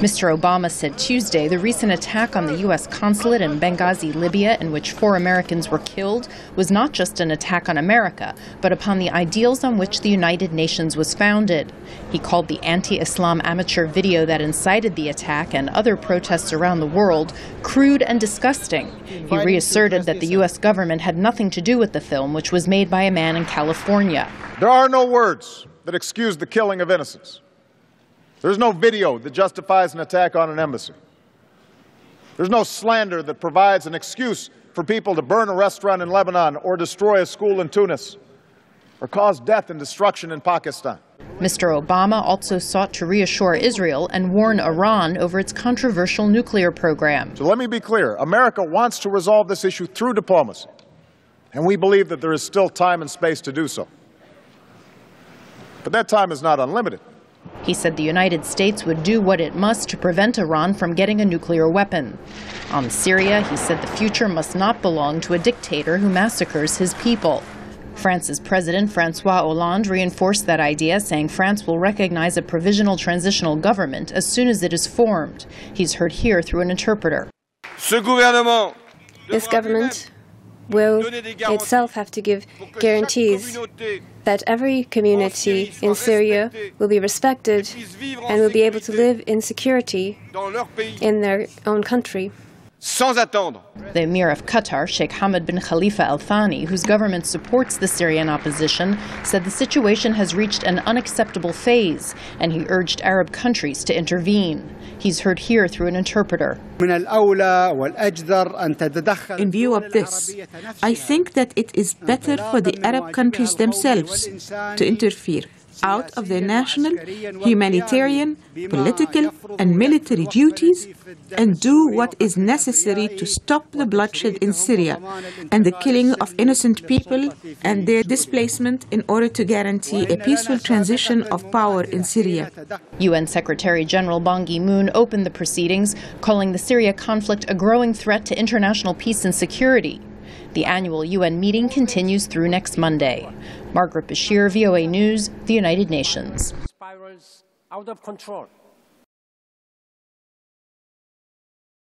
Mr. Obama said Tuesday the recent attack on the U.S. consulate in Benghazi, Libya, in which 4 Americans were killed, was not just an attack on America, but upon the ideals on which the United Nations was founded. He called the anti-Islam amateur video that incited the attack and other protests around the world crude and disgusting. He reasserted that the U.S. government had nothing to do with the film, which was made by a man in California. There are no words that excuse the killing of innocents. There's no video that justifies an attack on an embassy. There's no slander that provides an excuse for people to burn a restaurant in Lebanon or destroy a school in Tunis or cause death and destruction in Pakistan. Mr. Obama also sought to reassure Israel and warn Iran over its controversial nuclear program. So let me be clear. America wants to resolve this issue through diplomacy, and we believe that there is still time and space to do so. But that time is not unlimited. He said the United States would do what it must to prevent Iran from getting a nuclear weapon. On Syria, he said the future must not belong to a dictator who massacres his people. France's President François Hollande reinforced that idea, saying France will recognize a provisional transitional government as soon as it is formed. He's heard here through an interpreter. This government will itself have to give guarantees that every community in Syria will be respected and will be able to live in security in their own country. The Emir of Qatar, Sheikh Hamad bin Khalifa Al Thani, whose government supports the Syrian opposition, said the situation has reached an unacceptable phase, and he urged Arab countries to intervene. He's heard here through an interpreter. In view of this, I think that it is better for the Arab countries themselves to interfere out of their national, humanitarian, political and military duties and do what is necessary to stop the bloodshed in Syria and the killing of innocent people and their displacement in order to guarantee a peaceful transition of power in Syria. UN Secretary General Ban Ki-moon opened the proceedings, calling the Syria conflict a growing threat to international peace and security. The annual UN meeting continues through next Monday. Margaret Besheer, VOA News, the United Nations. Spirals out of control.